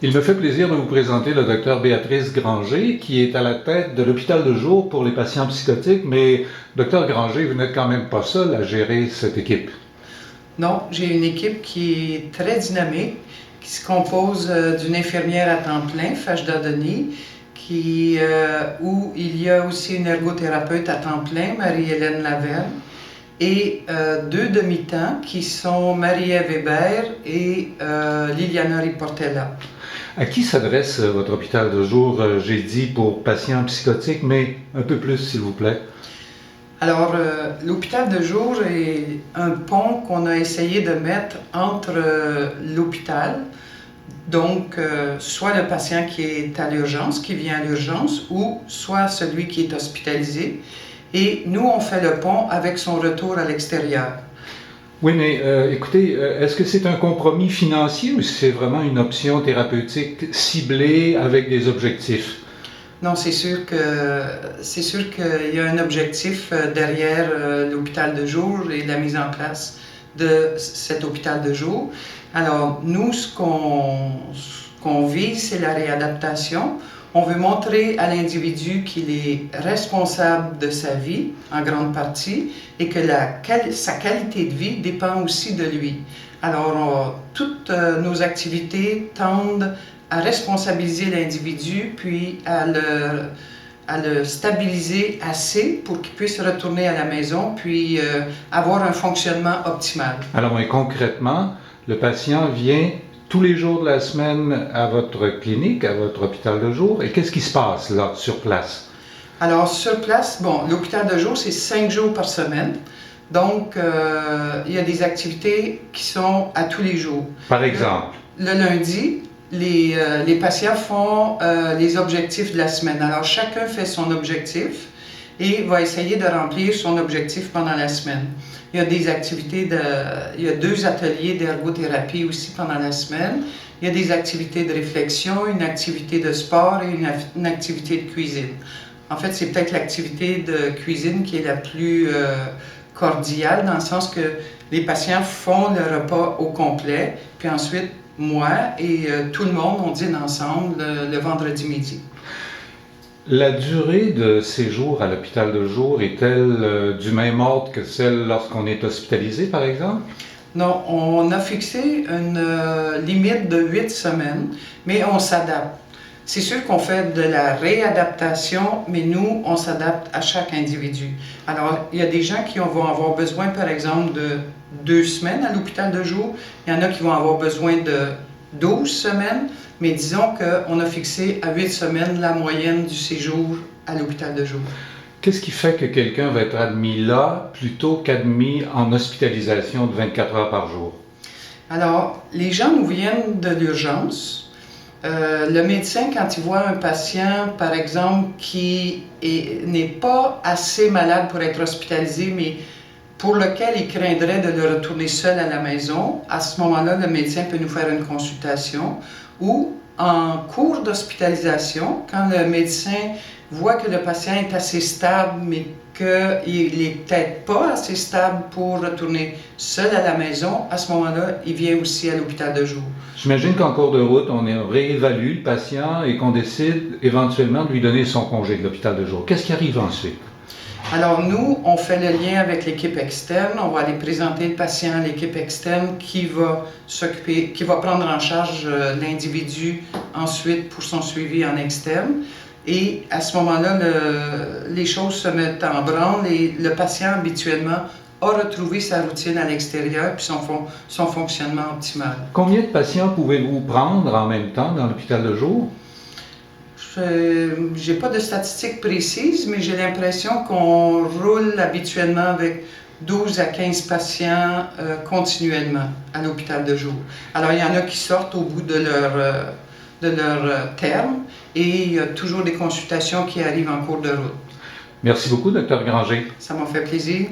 Il me fait plaisir de vous présenter le docteur Béatrice Granger, qui est à la tête de l'hôpital de jour pour les patients psychotiques. Mais, docteur Granger, vous n'êtes quand même pas seul à gérer cette équipe. Non, j'ai une équipe qui est très dynamique, qui se compose d'une infirmière à temps plein, Fajda Denis, où il y a aussi une ergothérapeute à temps plein, Marie-Hélène Laverne, et deux demi-temps qui sont Marie-Ève Hébert et Liliana Riportella. À qui s'adresse votre hôpital de jour, j'ai dit, pour patients psychotiques, mais un peu plus, s'il vous plaît? Alors, l'hôpital de jour est un pont qu'on a essayé de mettre entre l'hôpital, donc soit le patient qui est à l'urgence, qui vient à l'urgence, ou soit celui qui est hospitalisé. Et nous, on fait le pont avec son retour à l'extérieur. Oui, mais écoutez, est-ce que c'est un compromis financier ou c'est vraiment une option thérapeutique ciblée avec des objectifs? Non, c'est sûr qu'il y a un objectif derrière l'hôpital de jour et la mise en place de cet hôpital de jour. Alors, nous, ce qu'on vise, c'est la réadaptation. On veut montrer à l'individu qu'il est responsable de sa vie, en grande partie, et que sa qualité de vie dépend aussi de lui. Alors, toutes nos activités tendent à responsabiliser l'individu, puis à le stabiliser assez pour qu'il puisse retourner à la maison, puis avoir un fonctionnement optimal. Alors, mais concrètement, le patient vient tous les jours de la semaine à votre clinique, à votre hôpital de jour, et qu'est-ce qui se passe là, sur place? Alors, sur place, l'hôpital de jour, c'est 5 jours par semaine. Donc, il y a des activités qui sont à tous les jours. Par exemple? Le lundi, les patients font les objectifs de la semaine. Alors, chacun fait son objectif et va essayer de remplir son objectif pendant la semaine. Il y a des activités il y a 2 ateliers d'ergothérapie aussi pendant la semaine. Il y a des activités de réflexion, une activité de sport et une activité de cuisine. En fait, c'est peut-être l'activité de cuisine qui est la plus cordiale, dans le sens que les patients font le repas au complet, puis ensuite, moi et tout le monde, on dîne ensemble le vendredi midi. La durée de séjour à l'hôpital de jour est-elle du même ordre que celle lorsqu'on est hospitalisé, par exemple? Non, on a fixé une limite de 8 semaines, mais on s'adapte. C'est sûr qu'on fait de la réadaptation, mais nous, on s'adapte à chaque individu. Alors, il y a des gens qui vont avoir besoin, par exemple, de 2 semaines à l'hôpital de jour. Il y en a qui vont avoir besoin de 12 semaines, mais disons qu'on a fixé à 8 semaines la moyenne du séjour à l'hôpital de jour. Qu'est-ce qui fait que quelqu'un va être admis là plutôt qu'admis en hospitalisation de 24 heures par jour? Alors, les gens nous viennent de l'urgence. Le médecin, quand il voit un patient, par exemple, qui n'est pas assez malade pour être hospitalisé, mais pour lequel il craindrait de le retourner seul à la maison, à ce moment-là, le médecin peut nous faire une consultation ou en cours d'hospitalisation, quand le médecin voit que le patient est assez stable, mais qu'il n'est peut-être pas assez stable pour retourner seul à la maison, à ce moment-là, il vient aussi à l'hôpital de jour. J'imagine qu'en cours de route, on réévalue le patient et qu'on décide éventuellement de lui donner son congé de l'hôpital de jour. Qu'est-ce qui arrive ensuite? Alors nous, on fait le lien avec l'équipe externe. On va aller présenter le patient à l'équipe externe qui va prendre en charge l'individu ensuite pour son suivi en externe. Et à ce moment-là, les choses se mettent en branle et le patient habituellement a retrouvé sa routine à l'extérieur puis son fonctionnement optimal. Combien de patients pouvez-vous prendre en même temps dans l'hôpital de jour? Je n'ai pas de statistiques précises, mais j'ai l'impression qu'on roule habituellement avec 12 à 15 patients continuellement à l'hôpital de jour. Alors, il y en a qui sortent au bout de leur terme et il y a toujours des consultations qui arrivent en cours de route. Merci beaucoup, Dr Granger. Ça m'a fait plaisir.